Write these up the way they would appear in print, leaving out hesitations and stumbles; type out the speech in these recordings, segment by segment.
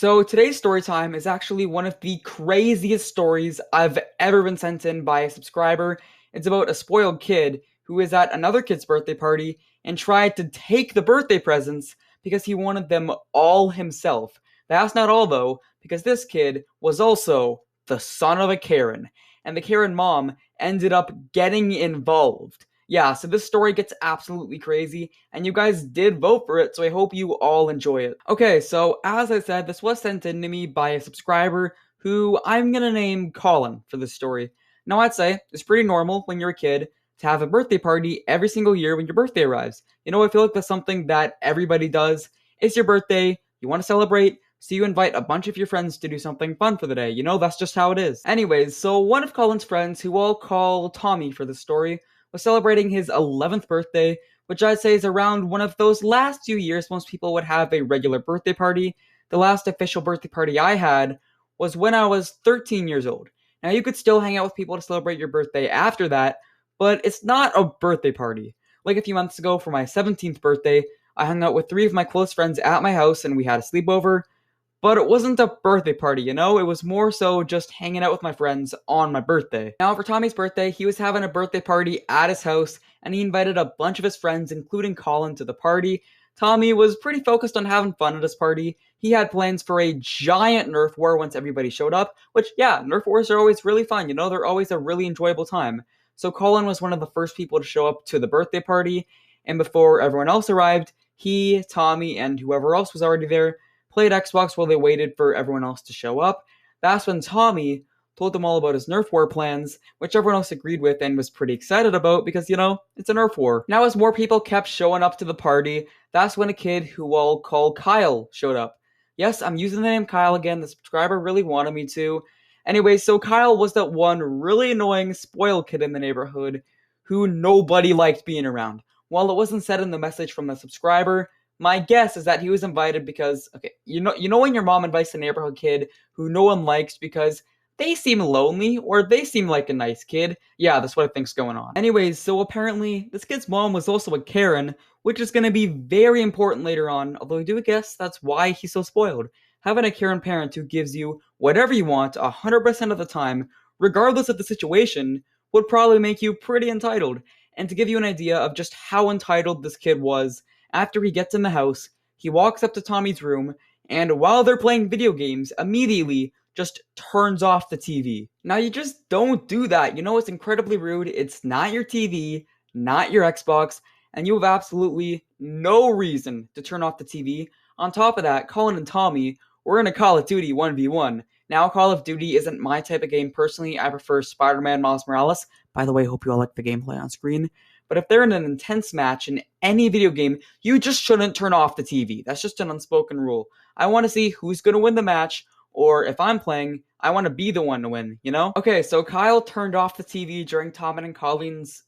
So today's story time is actually one of the craziest stories I've ever been sent in by a subscriber. It's about a spoiled kid who is at another kid's birthday party and tried to take the birthday presents because he wanted them all himself. That's not all though, because this kid was also the son of a Karen, and the Karen mom ended up getting involved. Yeah, so this story gets absolutely crazy, and you guys did vote for it, so I hope you all enjoy it. Okay, so as I said, this was sent in to me by a subscriber who I'm gonna name Colin for this story. Now, I'd say it's pretty normal when you're a kid to have a birthday party every single year when your birthday arrives. I feel like that's something that everybody does. It's your birthday, you want to celebrate, so you invite a bunch of your friends to do something fun for the day. That's just how it is. Anyways, so one of Colin's friends, who I'll call Tommy for this story, was celebrating his 11th birthday, which I'd say is around one of those last few years most people would have a regular birthday party. The last official birthday party I had was when I was 13 years old. Now, you could still hang out with people to celebrate your birthday after that, but it's not a birthday party. Like a few months ago for my 17th birthday, I hung out with three of my close friends at my house and we had a sleepover. But it wasn't a birthday party, It was more so just hanging out with my friends on my birthday. Now, for Tommy's birthday, he was having a birthday party at his house, and he invited a bunch of his friends, including Colin, to the party. Tommy was pretty focused on having fun at his party. He had plans for a giant Nerf war once everybody showed up, which, yeah, Nerf wars are always really fun, They're always a really enjoyable time. So Colin was one of the first people to show up to the birthday party, and before everyone else arrived, he, Tommy, and whoever else was already there played Xbox while they waited for everyone else to show up. That's when Tommy told them all about his Nerf war plans, which everyone else agreed with and was pretty excited about because, it's a Nerf war. Now, as more people kept showing up to the party, that's when a kid who we'll call Kyle showed up. Yes, I'm using the name Kyle again. The subscriber really wanted me to. Anyway, so Kyle was that one really annoying spoiled kid in the neighborhood who nobody liked being around. While it wasn't said in the message from the subscriber, my guess is that he was invited because, okay, you know when your mom invites a neighborhood kid who no one likes because they seem lonely or they seem like a nice kid? Yeah, that's what I think's going on. Anyways, so apparently this kid's mom was also a Karen, which is going to be very important later on, although I do guess that's why he's so spoiled. Having a Karen parent who gives you whatever you want 100% of the time, regardless of the situation, would probably make you pretty entitled. And to give you an idea of just how entitled this kid was, after he gets in the house, he walks up to Tommy's room, and while they're playing video games, immediately just turns off the TV. Now, you just don't do that. It's incredibly rude. It's not your TV, not your Xbox, and you have absolutely no reason to turn off the TV. On top of that, Colin and Tommy were in a Call of Duty 1v1. Now, Call of Duty isn't my type of game personally. I prefer Spider-Man Miles Morales. By the way, hope you all like the gameplay on screen. But if they're in an intense match in any video game, you just shouldn't turn off the TV. That's just an unspoken rule. I want to see who's going to win the match, or if I'm playing, I want to be the one to win? Okay, so Kyle turned off the TV during Tommy and Colleen's...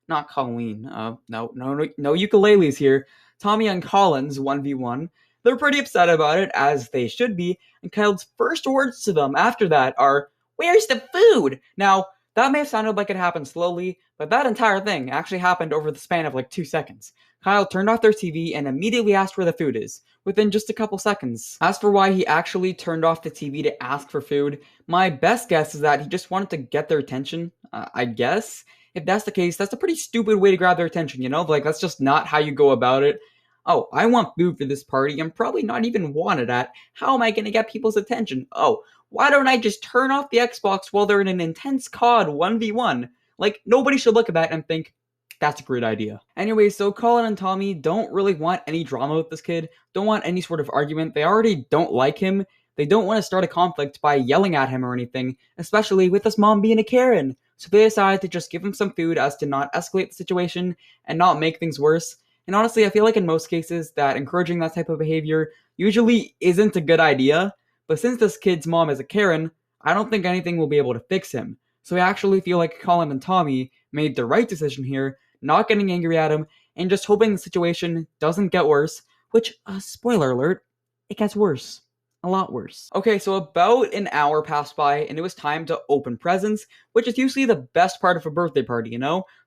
Not Colleen. No ukuleles here. Tommy and Colin's 1v1. They're pretty upset about it, as they should be, and Kyle's first words to them after that are, "Where's the food?" Now, that may have sounded like it happened slowly, but that entire thing actually happened over the span of like 2 seconds. Kyle turned off their TV and immediately asked where the food is, within just a couple seconds. As for why he actually turned off the TV to ask for food, my best guess is that he just wanted to get their attention, I guess. If that's the case, that's a pretty stupid way to grab their attention, Like, that's just not how you go about it. Oh, I want food for this party. I'm probably not even wanted at. How am I going to get people's attention? Oh, why don't I just turn off the Xbox while they're in an intense COD 1v1? Like, nobody should look at that and think, that's a great idea. Anyway, so Colin and Tommy don't really want any drama with this kid, don't want any sort of argument. They already don't like him. They don't want to start a conflict by yelling at him or anything, especially with his mom being a Karen. So they decided to just give him some food as to not escalate the situation and not make things worse. And honestly, I feel like in most cases that encouraging that type of behavior usually isn't a good idea. But since this kid's mom is a Karen, I don't think anything will be able to fix him. So I actually feel like Colin and Tommy made the right decision here, not getting angry at him, and just hoping the situation doesn't get worse, which, spoiler alert, it gets worse. A lot worse. Okay, so about an hour passed by, and it was time to open presents, which is usually the best part of a birthday party,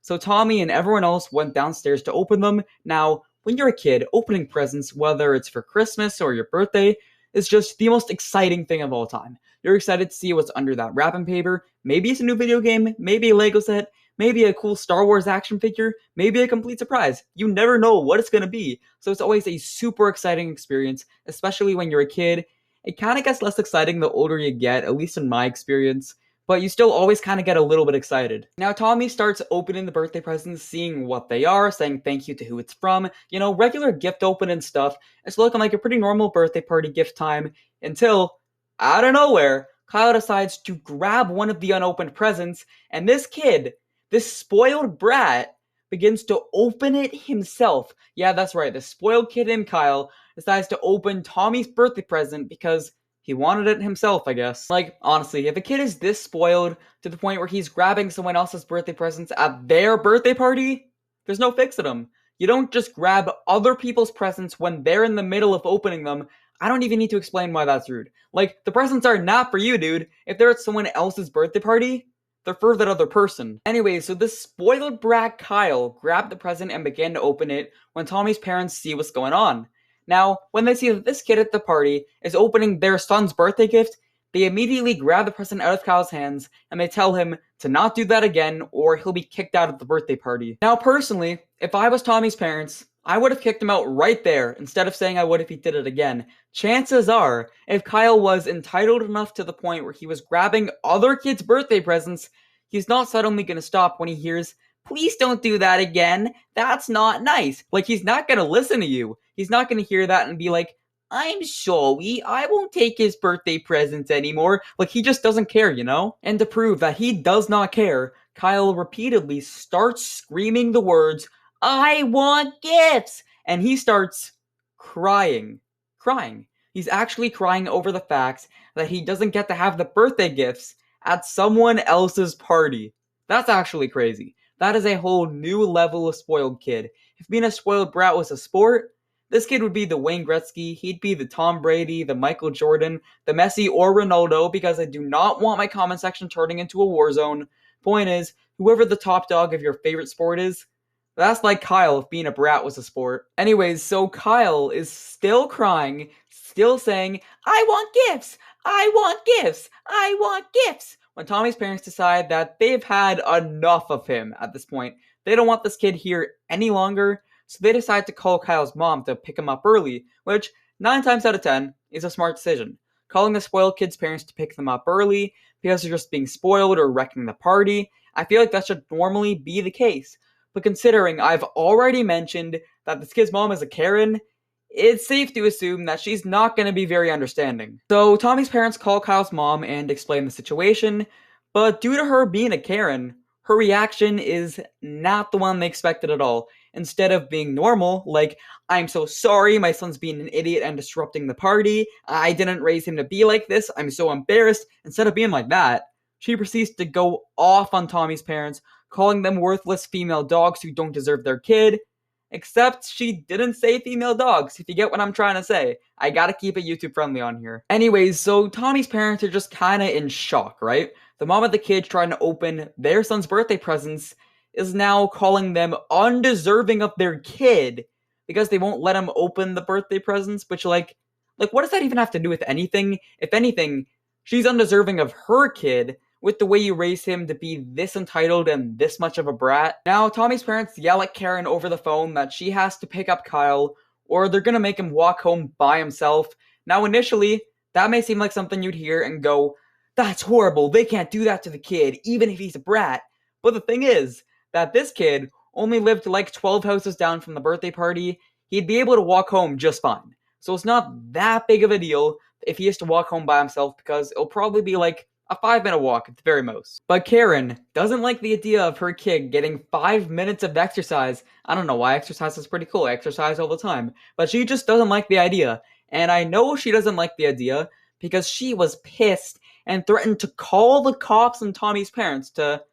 So Tommy and everyone else went downstairs to open them. Now, when you're a kid, opening presents, whether it's for Christmas or your birthday, is just the most exciting thing of all time. You're excited to see what's under that wrapping paper. Maybe it's a new video game, maybe a Lego set, maybe a cool Star Wars action figure, maybe a complete surprise. You never know what it's going to be. So it's always a super exciting experience, especially when you're a kid. It kind of gets less exciting the older you get, at least in my experience, but you still always kind of get a little bit excited. Now, Tommy starts opening the birthday presents, seeing what they are, saying thank you to who it's from, regular gift opening stuff. It's looking like a pretty normal birthday party gift time until, out of nowhere, Kyle decides to grab one of the unopened presents, and this kid, this spoiled brat, begins to open it himself. Yeah, that's right, the spoiled kid in Kyle decides to open Tommy's birthday present because he wanted it himself, I guess. Like, honestly, if a kid is this spoiled to the point where he's grabbing someone else's birthday presents at their birthday party, there's no fixing them. You don't just grab other people's presents when they're in the middle of opening them. I don't even need to explain why that's rude. Like, the presents are not for you, dude. If they're at someone else's birthday party, they're for that other person. Anyway, so this spoiled brat Kyle grabbed the present and began to open it when Tommy's parents see what's going on. Now, when they see that this kid at the party is opening their son's birthday gift, they immediately grab the present out of Kyle's hands and they tell him to not do that again or he'll be kicked out of the birthday party. Now, personally, if I was Tommy's parents, I would have kicked him out right there instead of saying I would if he did it again. Chances are, if Kyle was entitled enough to the point where he was grabbing other kids' birthday presents, he's not suddenly going to stop when he hears, "Please don't do that again. That's not nice." Like, he's not going to listen to you. He's not going to hear that and be like, "I'm sorry, I won't take his birthday presents anymore." Like, he just doesn't care, And to prove that he does not care, Kyle repeatedly starts screaming the words, "I want gifts!" And he starts crying. He's actually crying over the fact that he doesn't get to have the birthday gifts at someone else's party. That's actually crazy. That is a whole new level of spoiled kid. If being a spoiled brat was a sport, this kid would be the Wayne Gretzky, he'd be the Tom Brady, the Michael Jordan, the Messi, or Ronaldo, because I do not want my comment section turning into a war zone. Point is, whoever the top dog of your favorite sport is, that's like Kyle if being a brat was a sport. Anyways, so Kyle is still crying, still saying, "I want gifts! I want gifts! I want gifts!" When Tommy's parents decide that they've had enough of him at this point. They don't want this kid here any longer, so they decide to call Kyle's mom to pick him up early, which 9 times out of 10 is a smart decision. Calling the spoiled kid's parents to pick them up early because they're just being spoiled or wrecking the party, I feel like that should normally be the case. But considering I've already mentioned that this kid's mom is a Karen, it's safe to assume that she's not going to be very understanding. So Tommy's parents call Kyle's mom and explain the situation, but due to her being a Karen, her reaction is not the one they expected at all. Instead of being normal, like, "I'm so sorry, my son's being an idiot and disrupting the party, I didn't raise him to be like this, I'm so embarrassed," instead of being like that, she proceeds to go off on Tommy's parents, calling them worthless female dogs who don't deserve their kid. Except she didn't say female dogs, if you get what I'm trying to say. I gotta keep it YouTube friendly on here. Anyways, so Tommy's parents are just kinda in shock, right? The mom of the kid trying to open their son's birthday presents is now calling them undeserving of their kid because they won't let him open the birthday presents, which like what does that even have to do with anything? If anything, she's undeserving of her kid with the way you raise him to be this entitled and this much of a brat. Now, Tommy's parents yell at Karen over the phone that she has to pick up Kyle, or they're gonna make him walk home by himself. Now, initially, that may seem like something you'd hear and go, "That's horrible, they can't do that to the kid, even if he's a brat." But the thing is, that this kid only lived like 12 houses down from the birthday party. He'd be able to walk home just fine. So it's not that big of a deal if he has to walk home by himself, because it'll probably be like a 5-minute walk at the very most. But Karen doesn't like the idea of her kid getting 5 minutes of exercise. I don't know why, exercise is pretty cool. I exercise all the time. But she just doesn't like the idea. And I know she doesn't like the idea because she was pissed and threatened to call the cops and Tommy's parents to,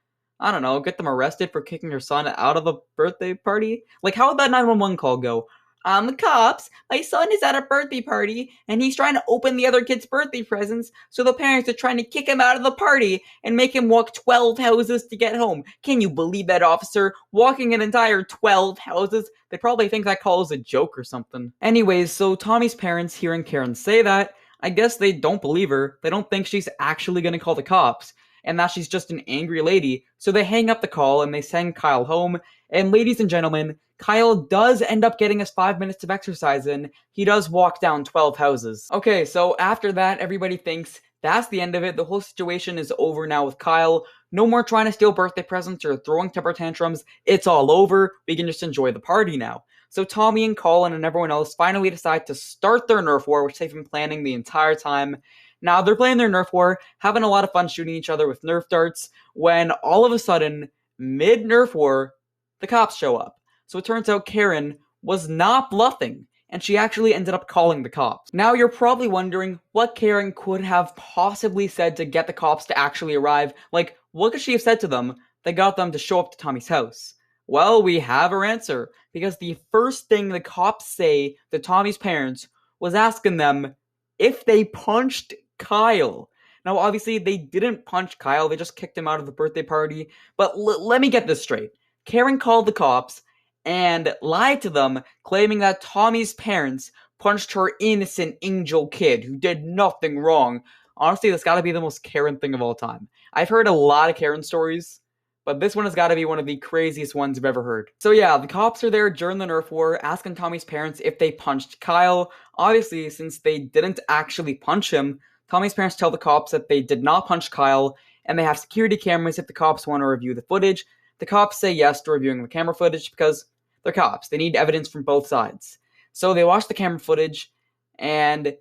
I don't know, get them arrested for kicking her son out of the birthday party. Like, how would that 911 call go? The cops, my son is at a birthday party, and he's trying to open the other kids' birthday presents, so the parents are trying to kick him out of the party and make him walk 12 houses to get home. Can you believe that, officer? Walking an entire 12 houses? They probably think that call is a joke or something. Anyways, so Tommy's parents, hearing Karen say that, I guess they don't believe her. They don't think she's actually going to call the cops and that she's just an angry lady. So they hang up the call and they send Kyle home. And ladies and gentlemen, Kyle does end up getting his 5 minutes of exercise in. He does walk down 12 houses. Okay, so after that, everybody thinks that's the end of it. The whole situation is over now with Kyle. No more trying to steal birthday presents or throwing temper tantrums. It's all over. We can just enjoy the party now. So Tommy and Colin and everyone else finally decide to start their Nerf war, which they've been planning the entire time. Now they're playing their Nerf war, having a lot of fun shooting each other with Nerf darts, when all of a sudden, mid-Nerf war, the cops show up. So it turns out Karen was not bluffing, and she actually ended up calling the cops. Now you're probably wondering what Karen could have possibly said to get the cops to actually arrive. Like, what could she have said to them that got them to show up to Tommy's house? Well, we have our answer, because the first thing the cops say to Tommy's parents was asking them if they punched Kyle. Now, obviously, they didn't punch Kyle, they just kicked him out of the birthday party, but let me get this straight. Karen called the cops and lied to them, claiming that Tommy's parents punched her innocent angel kid who did nothing wrong. Honestly, that's gotta be the most Karen thing of all time. I've heard a lot of Karen stories, but this one has got to be one of the craziest ones I've ever heard. So yeah, the cops are there during the Nerf war, asking Tommy's parents if they punched Kyle. Obviously, since they didn't actually punch him, Tommy's parents tell the cops that they did not punch Kyle, and they have security cameras if the cops want to review the footage. The cops say yes to reviewing the camera footage because they're cops. They need evidence from both sides. So they watch the camera footage, and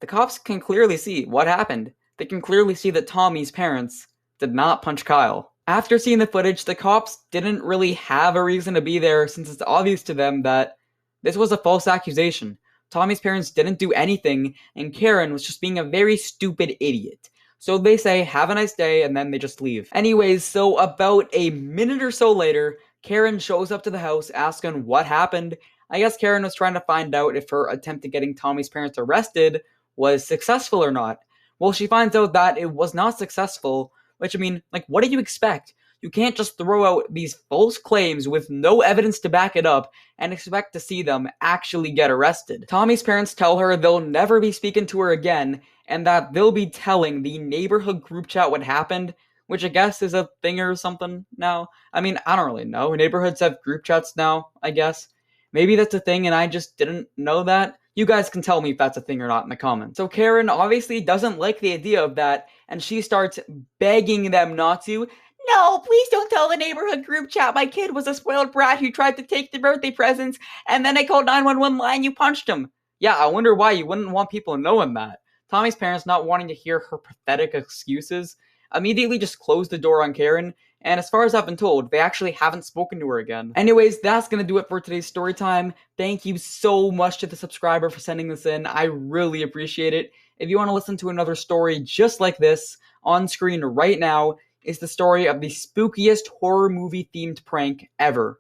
the cops can clearly see what happened. They can clearly see that Tommy's parents did not punch Kyle. After seeing the footage, the cops didn't really have a reason to be there since it's obvious to them that this was a false accusation. Tommy's parents didn't do anything, and Karen was just being a very stupid idiot. So they say, have a nice day, and then they just leave. Anyways, so about a minute or so later, Karen shows up to the house asking what happened. I guess Karen was trying to find out if her attempt at getting Tommy's parents arrested was successful or not. Well, she finds out that it was not successful, which, I mean, like, what do you expect? You can't just throw out these false claims with no evidence to back it up and expect to see them actually get arrested. Tommy's parents tell her they'll never be speaking to her again, and that they'll be telling the neighborhood group chat what happened, which I guess is a thing or something now. I mean, I don't really know. Neighborhoods have group chats now, I guess. Maybe that's a thing and I just didn't know that. You guys can tell me if that's a thing or not in the comments. So Karen obviously doesn't like the idea of that, and she starts begging them not to. No, please don't tell the neighborhood group chat my kid was a spoiled brat who tried to take the birthday presents, and then I called 911 line you punched him. Yeah, I wonder why you wouldn't want people knowing that. Tommy's parents, not wanting to hear her pathetic excuses, immediately just closed the door on Karen, and as far as I've been told, they actually haven't spoken to her again. Anyways, that's gonna do it for today's story time. Thank you so much to the subscriber for sending this in. I really appreciate it. If you want to listen to another story just like this, on screen right now is the story of the spookiest horror movie themed prank ever.